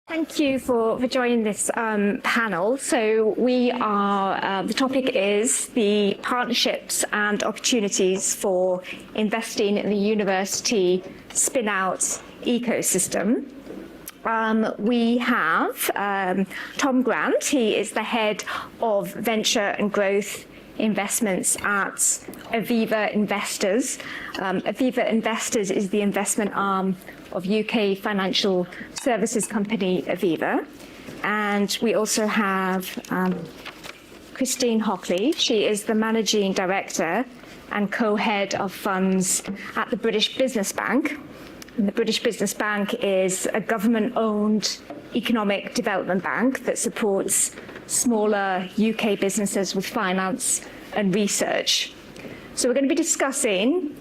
Thank you for joining this panel. So the topic is the partnerships and opportunities for investing in the university spinout ecosystem. We have Tom Grant. He is the head of venture and growth investments at Aviva Investors. Aviva Investors is the investment arm of UK financial services company Aviva. And we also have Christine Hockley. She is the managing director and co-head of funds at the British Business Bank. And the British Business Bank is a government-owned economic development bank that supports smaller UK businesses with finance and research. So we're going to be discussing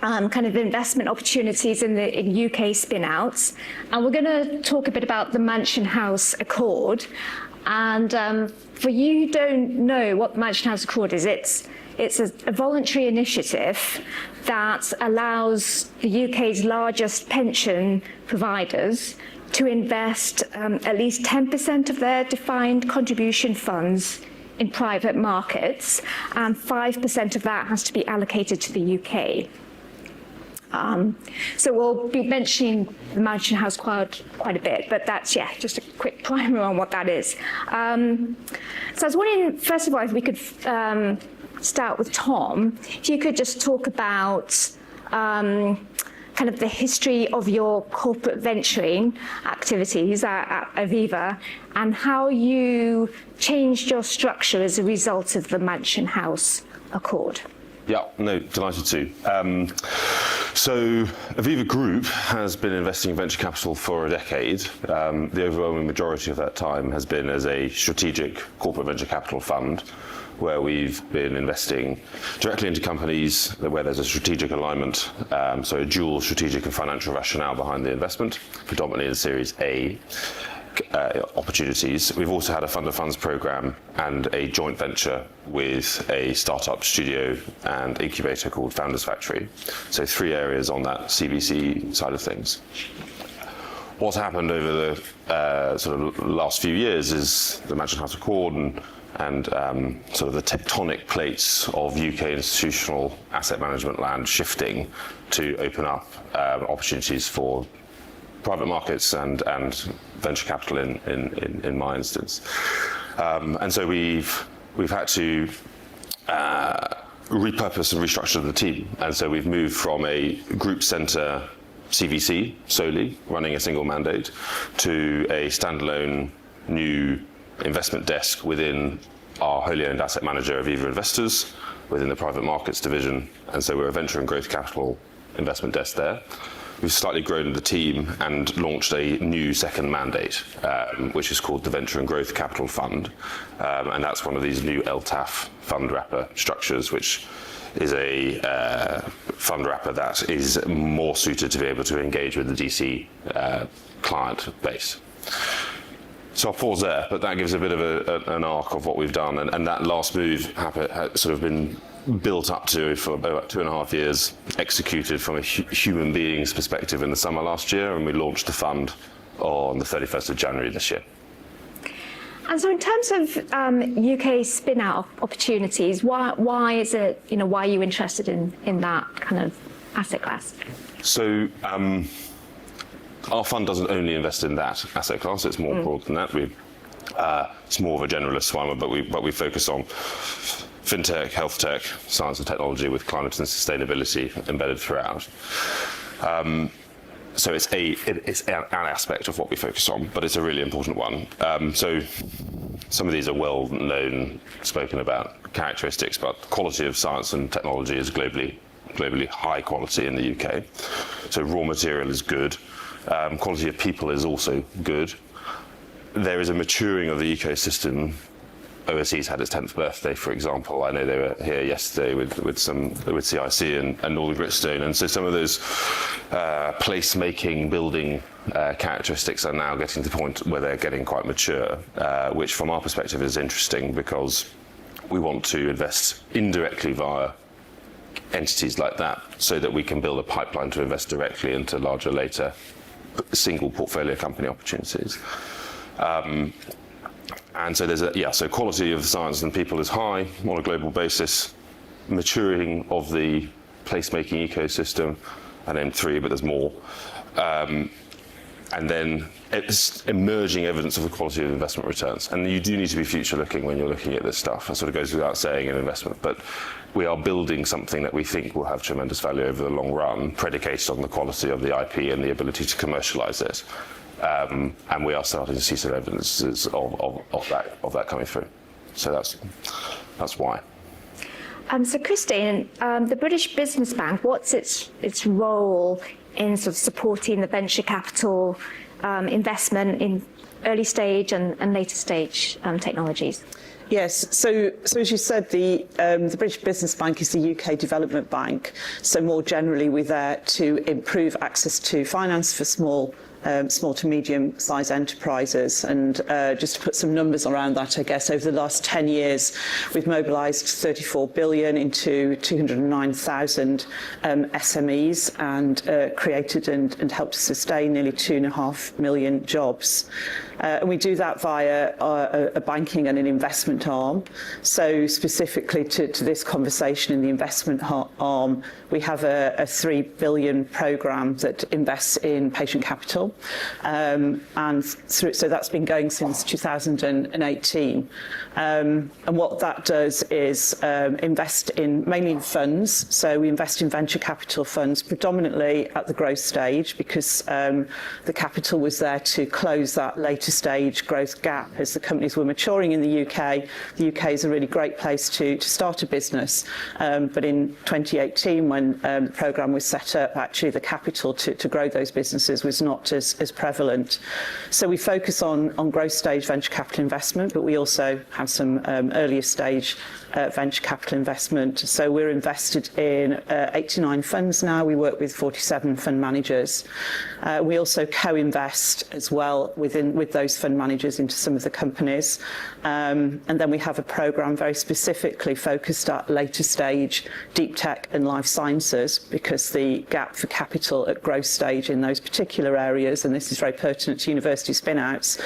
kind of investment opportunities in UK spinouts, and we're going to talk a bit about the Mansion House Accord. And for you who don't know what the Mansion House Accord is, it's a voluntary initiative that allows the UK's largest pension providers to invest at least 10% of their defined contribution funds in private markets, and 5% of that has to be allocated to the UK. So we'll be mentioning the Mansion House quite a bit, but that's, just a quick primer on what that is. So I was wondering, first of all, if we could start with Tom, if you could just talk about kind of the history of your corporate venturing activities at Aviva and how you changed your structure as a result of the Mansion House Accord. Yeah, no, delighted to. So Aviva Group has been investing in venture capital for a decade. The overwhelming majority of that time has been as a strategic corporate venture capital fund, where we've been investing directly into companies where there's a strategic alignment, so a dual strategic and financial rationale behind the investment, predominantly in Series A opportunities. We've also had a fund of funds program and a joint venture with a startup studio and incubator called Founders Factory. So 3 areas on that CVC side of things. What's happened over the sort of last few years is the Mansion House Accord and sort of the tectonic plates of UK institutional asset management land shifting to open up opportunities for private markets and venture capital in my instance. And so we've had to repurpose and restructure the team. And so we've moved from a group center CVC solely, running a single mandate, to a standalone new investment desk within our wholly owned asset manager, Aviva Investors, within the private markets division. And so we're a venture and growth capital investment desk there. We've slightly grown the team and launched a new second mandate, which is called the Venture and Growth Capital Fund. And that's one of these new LTAF fund wrapper structures, which is a fund wrapper that is more suited to be able to engage with the DC client base. So I'll pause there, but that gives a bit of an arc of what we've done. And that last move had sort of been built up to for about 2.5 years, executed from a human being's perspective in the summer last year, and we launched the fund on the 31st of January this year. And so in terms of UK spin-out opportunities, why is it, why are you interested in that kind of asset class? So our fund doesn't only invest in that asset class, it's more broad than that. It's more of a generalist one, but we focus on fintech, health tech, science and technology with climate and sustainability embedded throughout. So it's an aspect of what we focus on, but it's a really important one. So some of these are well known, spoken about characteristics, but quality of science and technology is globally high quality in the UK. So raw material is good. Quality of people is also good. There is a maturing of the ecosystem. OSE's had its 10th birthday, for example. I know they were here yesterday with CIC and Northern Gritstone, and so some of those place-making building characteristics are now getting to the point where they're getting quite mature, which from our perspective is interesting because we want to invest indirectly via entities like that so that we can build a pipeline to invest directly into larger later single portfolio company opportunities. And so so quality of science and people is high on a global basis, maturing of the placemaking ecosystem, and then 3, but there's more. And then it's emerging evidence of the quality of investment returns. And you do need to be future looking when you're looking at this stuff. That sort of goes without saying in investment, but we are building something that we think will have tremendous value over the long run, predicated on the quality of the IP and the ability to commercialize it. And we are starting to see some evidences of that coming through. So that's why. So Christine, the British Business Bank, what's its role in sort of supporting the venture capital investment in early stage and later stage technologies? Yes, so as you said, the British Business Bank is the UK development bank. So more generally, we're there to improve access to finance for small to medium-sized enterprises. And just to put some numbers around that, I guess, over the last 10 years, we've mobilised 34 billion into 209,000 SMEs and created and helped to sustain nearly 2.5 million jobs. And we do that via a banking and an investment arm. So specifically to this conversation in the investment arm, we have a 3 billion programme that invests in patient capital. So that's been going since 2018. And what that does is invest mainly in funds. So we invest in venture capital funds, predominantly at the growth stage, because the capital was there to close that later stage growth gap as the companies were maturing in the UK. The UK is a really great place to start a business. But in 2018, when the programme was set up, actually the capital to grow those businesses was not as prevalent. So we focus on growth stage venture capital investment, but we also have some earlier stage venture capital investment. So we're invested in 89 funds now. We work with 47 fund managers. We also co-invest as well with those fund managers into some of the companies. And then we have a programme very specifically focused at later stage deep tech and life sciences, because the gap for capital at growth stage in those particular areas, and this is very pertinent to university spinouts,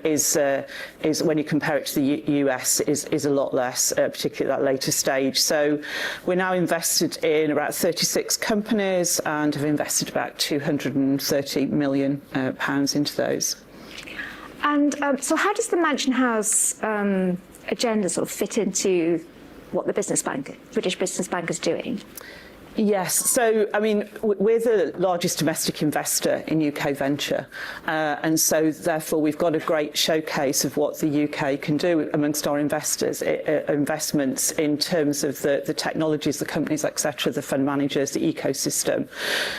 is when you compare it to the US, is a lot less, particularly at that later stage. So we're now invested in about 36 companies and have invested about 230 million pounds into those. And so how does the Mansion House agenda sort of fit into what the British Business Bank is doing? Yes, so I mean, we're the largest domestic investor in UK venture, and so therefore we've got a great showcase of what the UK can do amongst our investments in terms of the technologies, the companies, etc., the fund managers, the ecosystem.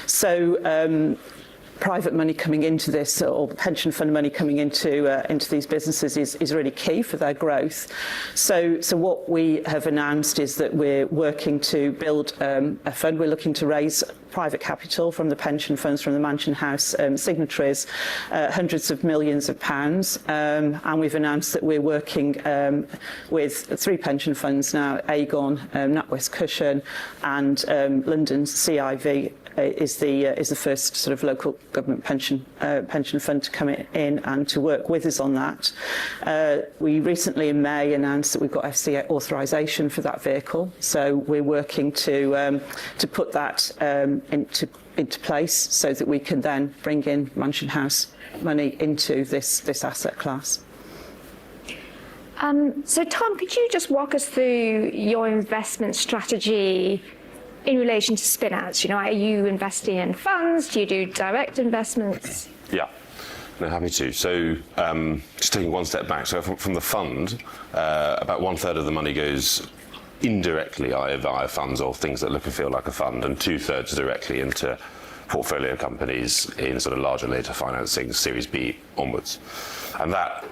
So private money coming into this, or pension fund money coming into these businesses is really key for their growth. So what we have announced is that we're working to build a fund. We're looking to raise private capital from the pension funds, from the Mansion House signatories, hundreds of millions of pounds. And we've announced that we're working with 3 pension funds now: Aegon, NatWest Cushion, and London's CIV. Is the first sort of local government pension fund to come in and to work with us on that. We recently in May announced that we've got FCA authorisation for that vehicle, so we're working to put that into place so that we can then bring in Mansion House money into this asset class. So Tom, could you just walk us through your investment strategy in relation to spinouts? You know, are you investing in funds? Do you do direct investments? Yeah, no, happy to. So just taking one step back, so from the fund, about 1/3 of the money goes indirectly either via funds or things that look and feel like a fund, and 2/3 directly into portfolio companies in sort of larger later financing, Series B onwards. And that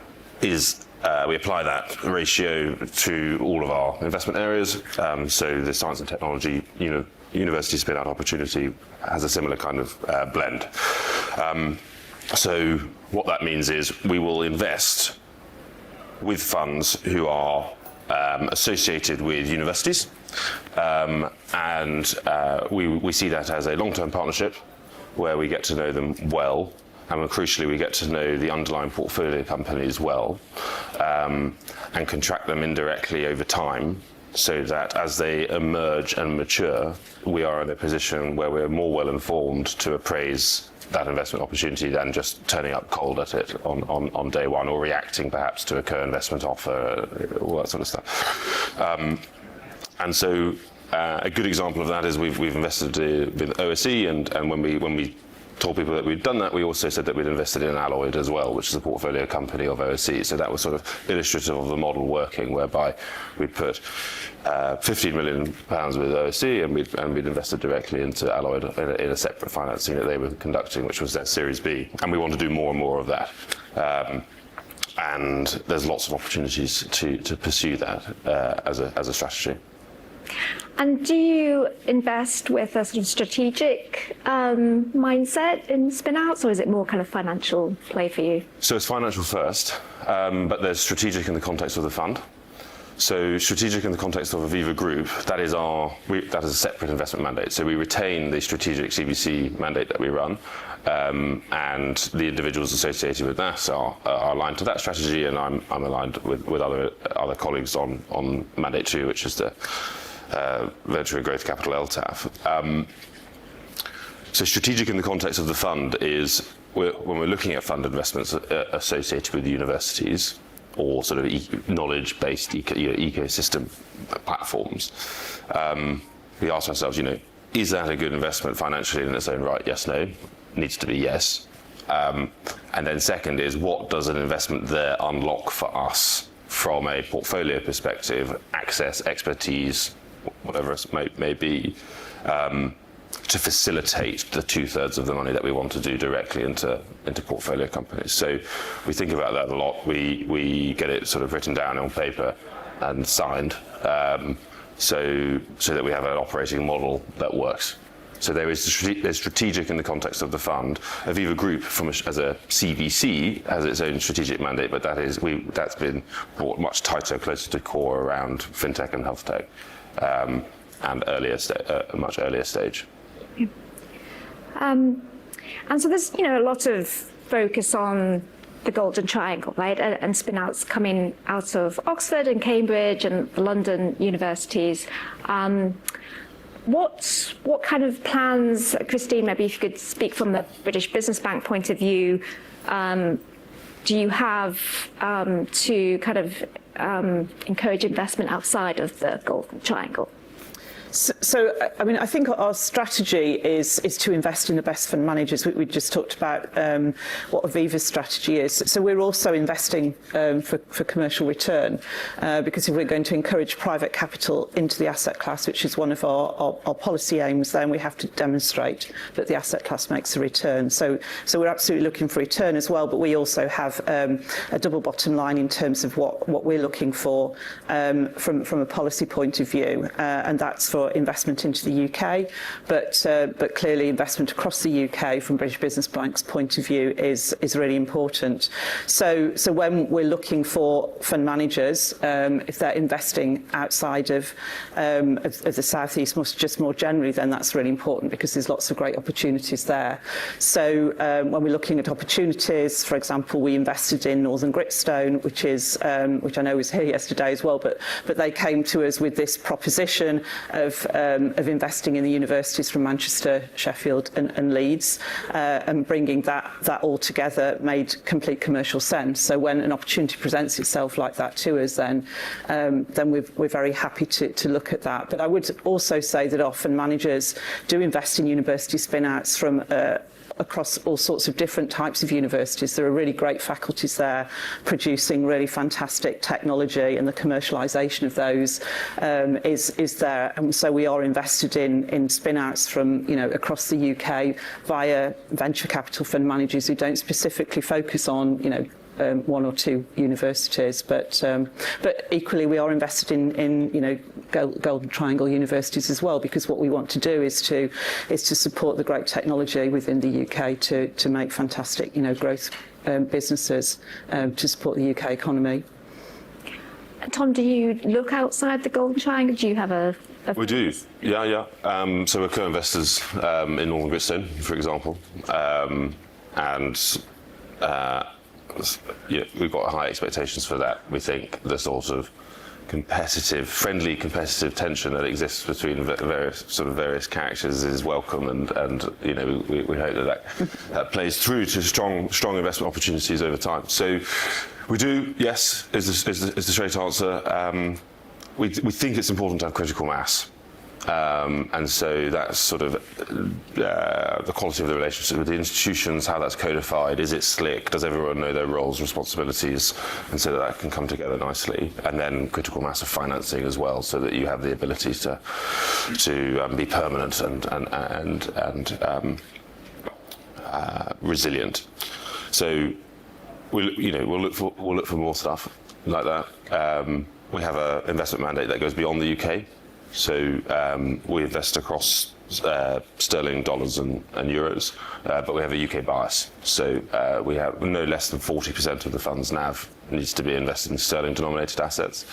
is we apply that ratio to all of our investment areas. So the science and technology, university spin-out opportunity has a similar kind of blend. So what that means is we will invest with funds who are associated with universities, and we see that as a long-term partnership where we get to know them well, and crucially, we get to know the underlying portfolio companies well, and can track them indirectly over time, so that as they emerge and mature, we are in a position where we're more well informed to appraise that investment opportunity than just turning up cold at it on day one, or reacting perhaps to a co-investment offer, all that sort of stuff. And so a good example of that is we've invested with OSE, and when we told people that we'd done that, we also said that we'd invested in Alloyed as well, which is a portfolio company of OSE. So that was sort of illustrative of the model working, whereby we put £15 million with OSE, and we'd invested directly into Alloyed in a separate financing that they were conducting, which was their Series B. And we want to do more and more of that. And there's lots of opportunities to pursue that as a strategy. And do you invest with a sort of strategic mindset in spinouts, or is it more kind of financial play for you? So it's financial first, but there's strategic in the context of the fund. So strategic in the context of Aviva Group, that is a separate investment mandate. So we retain the strategic CVC mandate that we run, and the individuals associated with that are aligned to that strategy, and I'm aligned with other colleagues on mandate 2, which is the Venture and Growth Capital LTAF. So strategic in the context of the fund is when we're looking at fund investments associated with universities or sort of knowledge-based ecosystem platforms, we ask ourselves, is that a good investment financially in its own right? Yes, no. Needs to be yes. And then second is, what does an investment there unlock for us from a portfolio perspective, access, expertise, whatever it may be, to facilitate the 2/3 of the money that we want to do directly into portfolio companies. So we think about that a lot. We get it sort of written down on paper and signed, so that we have an operating model that works. So there's strategic in the context of the fund. Aviva Group, as a CVC, has its own strategic mandate, but that's been brought much tighter, closer to core around fintech and health tech, and a much earlier stage. Yeah. And so there's a lot of focus on the Golden Triangle, right? And spinouts coming out of Oxford and Cambridge and the London universities. What kind of plans, Christine, maybe if you could speak from the British Business Bank point of view, do you have to kind of encourage investment outside of the Golden Triangle? So, I mean, I think our strategy is to invest in the best fund managers. We just talked about what Aviva's strategy is. So we're also investing for commercial return, because if we're going to encourage private capital into the asset class, which is one of our policy aims, then we have to demonstrate that the asset class makes a return. So we're absolutely looking for return as well, but we also have a double bottom line in terms of what we're looking for from a policy point of view, and that's for investment into the UK, but clearly investment across the UK from British Business Bank's point of view is really important. So when we're looking for fund managers, if they're investing outside of the South East, just more generally, then that's really important because there's lots of great opportunities there. So when we're looking at opportunities, for example, we invested in Northern Gritstone, which I know was here yesterday as well, but they came to us with this proposition of investing in the universities from Manchester, Sheffield and Leeds, and bringing that all together made complete commercial sense. So when an opportunity presents itself like that to us, then we're very happy to look at that. But I would also say that often managers do invest in university spin-outs from across all sorts of different types of universities. There are really great faculties there producing really fantastic technology, and the commercialisation of those is there. And so we are invested in spin-outs from across the UK via venture capital fund managers who don't specifically focus on one or two universities, but equally we are invested in Golden Triangle universities as well, because what we want to do is to support the great technology within the UK to make fantastic growth businesses to support the UK economy. Tom, do you look outside the Golden Triangle? Do you have a We do, yeah. So we're co-investors in Northern Gritstone, for example, and we've got high expectations for that. We think the sort of friendly competitive tension that exists between various characters is welcome, and we hope that plays through to strong investment opportunities over time. So we do, yes, is the straight answer. We think it's important to have critical mass. And so that's sort of the quality of the relationship with the institutions, how that's codified, is it slick, does everyone know their roles, responsibilities, and so that can come together nicely. And then critical mass of financing as well, so that you have the ability to be permanent and resilient. So we'll look for more stuff like that. We have an investment mandate that goes beyond the UK. So we invest across sterling, dollars and euros, but we have a UK bias. So we have no less than 40% of the fund's NAV needs to be invested in sterling denominated assets.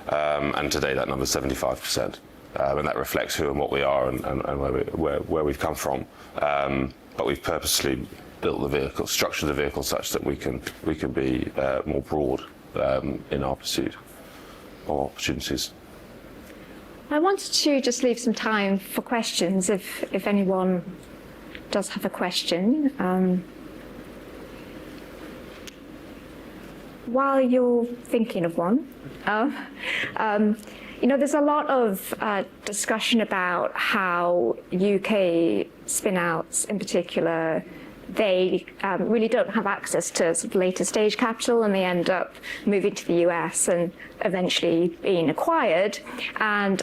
And today that number is 75%. And that reflects who and what we are and where we've come from. But we've purposely built the vehicle, structured the vehicle such that we can be more broad in our pursuit of opportunities. I wanted to just leave some time for questions if anyone does have a question. While you're thinking of one, there's a lot of discussion about how UK spinouts in particular, they really don't have access to sort of later stage capital, and they end up moving to the US and eventually being acquired. And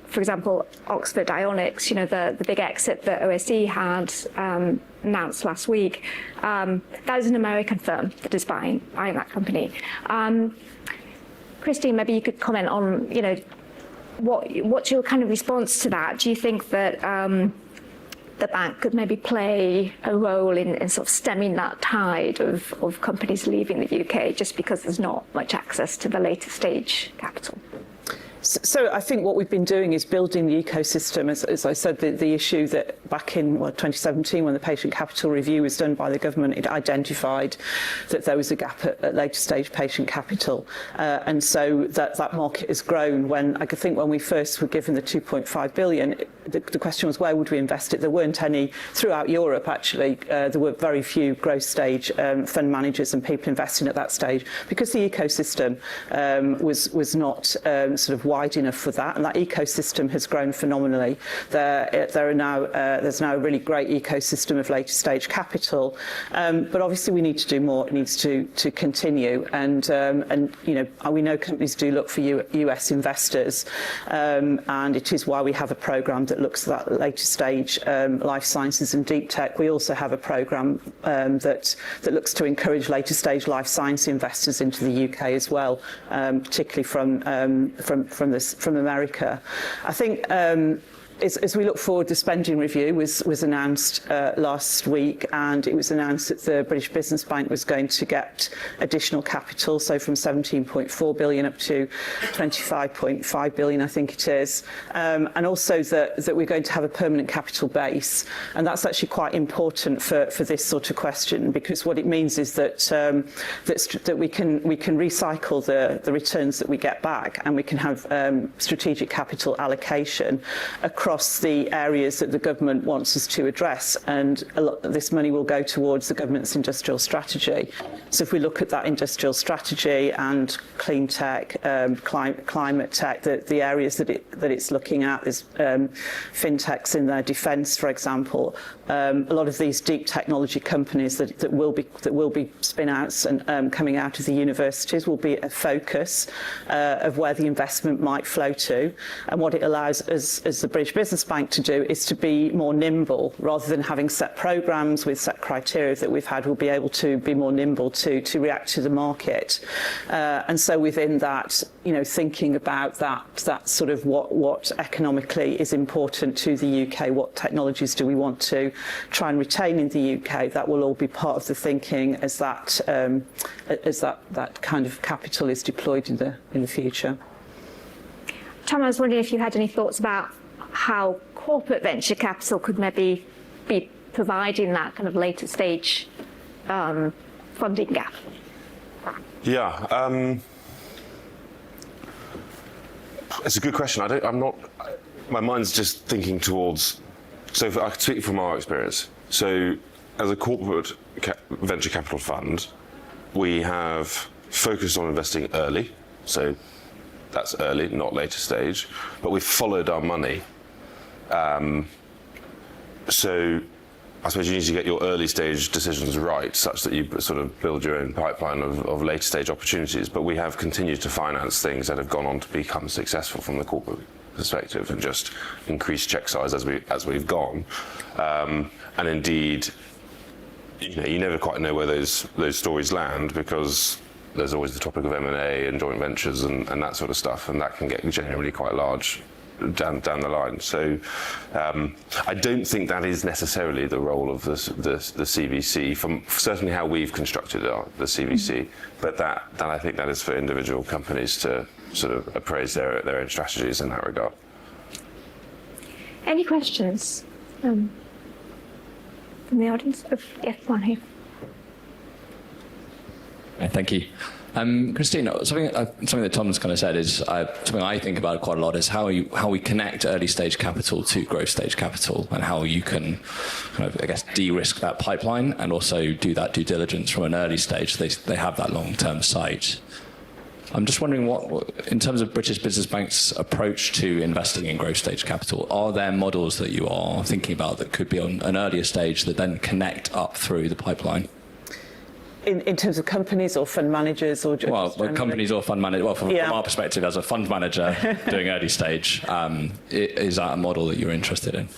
for example, Oxford Ionics, the big exit that OSE had announced last week, that is an American firm that is buying that company. Christine, maybe you could comment on, what's your kind of response to that? Do you think that the bank could maybe play a role in sort of stemming that tide of companies leaving the UK just because there's not much access to the later stage capital? So I think what we've been doing is building the ecosystem. As I said, the issue that back in 2017, when the patient capital review was done by the government, it identified that there was a gap at later stage patient capital. And so that market has grown. When we first were given the 2.5 billion, the question was, where would we invest it? There weren't any throughout Europe, actually. There were very few growth stage fund managers and people investing at that stage because the ecosystem was not sort of wide enough for that, and that ecosystem has grown phenomenally. There's now a really great ecosystem of later stage capital, but obviously we need to do more. It needs to continue, and we know companies do look for US investors, and it is why we have a program that looks at that later stage life sciences and deep tech. We also have a program that looks to encourage later stage life science investors into the UK as well, particularly from America. I think as we look forward, the spending review was announced last week, and it was announced that the British Business Bank was going to get additional capital, so from 17.4 billion up to 25.5 billion, I think it is, and also that we're going to have a permanent capital base, and that's actually quite important for this sort of question, because what it means is that that we can recycle the returns that we get back, and we can have strategic capital allocation across the areas that the government wants us to address, and a lot of this money will go towards the government's industrial strategy. So if we look at that industrial strategy and clean tech, climate tech, the areas that it's looking at, there's fintechs in there, defence, for example. A lot of these deep technology companies that will be spin-outs and coming out of the universities will be a focus of where the investment might flow to, and what it allows us as the British Business Bank to do is to be more nimble. Rather than having set programs with set criteria that we've had, we'll be able to be more nimble to react to the market. And so within that, thinking about that sort of what economically is important to the UK, what technologies do we want to try and retain in the UK, that will all be part of the thinking as that kind of capital is deployed in the future. Tom, I was wondering if you had any thoughts about how corporate venture capital could maybe be providing that kind of later stage funding gap. Yeah, it's a good question. I'm not. My mind's just thinking towards. So I can speak from our experience. So as a corporate venture capital fund, we have focused on investing early. So that's early, not later stage. But we've followed our money. So I suppose you need to get your early stage decisions right, such that you sort of build your own pipeline of later stage opportunities. But we have continued to finance things that have gone on to become successful from the corporate perspective, and just increase check size as we've gone. And indeed, you never quite know where those stories land, because there's always the topic of M&A and joint ventures and that sort of stuff, and that can get generally quite large down the line. So I don't think that is necessarily the role of the CVC, from certainly how we've constructed the CVC, but that I think that is for individual companies to sort of appraise their own strategies in that regard. Any questions from the audience? Oh, yes, one here. Thank you. Christine, something that Tom's kind of said is something I think about quite a lot, is how we connect early stage capital to growth stage capital, and how you can kind of, I guess, de-risk that pipeline and also do that due diligence from an early stage. They have that long-term sight. I'm just wondering what, in terms of British Business Bank's approach to investing in growth stage capital, are there models that you are thinking about that could be on an earlier stage that then connect up through the pipeline? In terms of companies or fund managers, or just companies or fund managers. Well, from our perspective as a fund manager doing early stage, is that a model that you're interested in?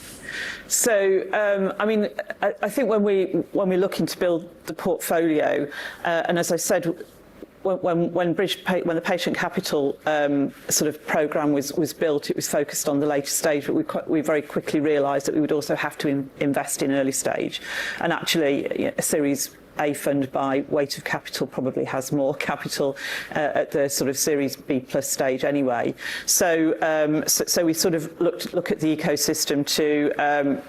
So, I mean, I think when we're looking to build the portfolio, and as I said, when the patient capital sort of programme was built, it was focused on the later stage, but we very quickly realised that we would also have to invest in early stage, and actually a Series A fund by weight of capital probably has more capital at the sort of Series B plus stage anyway. So we sort of look at the ecosystem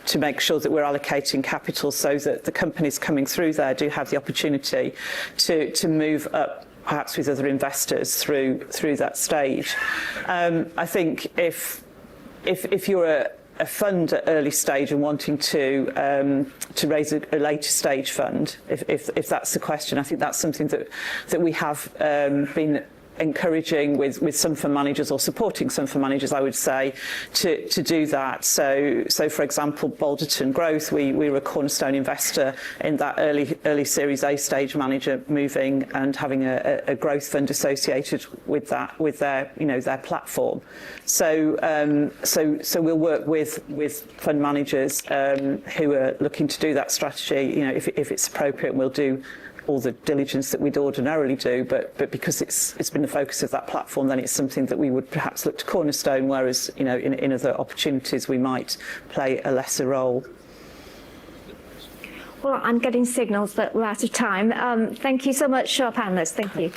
to make sure that we're allocating capital so that the companies coming through there do have the opportunity to move up, perhaps with other investors through that stage. I think if you're a fund at early stage and wanting to raise a later stage fund, if that's the question, I think that's something that we have been encouraging with some fund managers, or supporting some fund managers, I would say, to do that. So for example, Balderton Growth, we were a cornerstone investor in that early Series A stage manager moving and having a growth fund associated with that, with their platform. So we'll work with fund managers who are looking to do that strategy. If it's appropriate, we'll do all the diligence that we'd ordinarily do, but because it's been the focus of that platform, then it's something that we would perhaps look to cornerstone, whereas in other opportunities we might play a lesser role. Well, I'm getting signals that we're out of time. Thank you so much, our panellists. Thank you.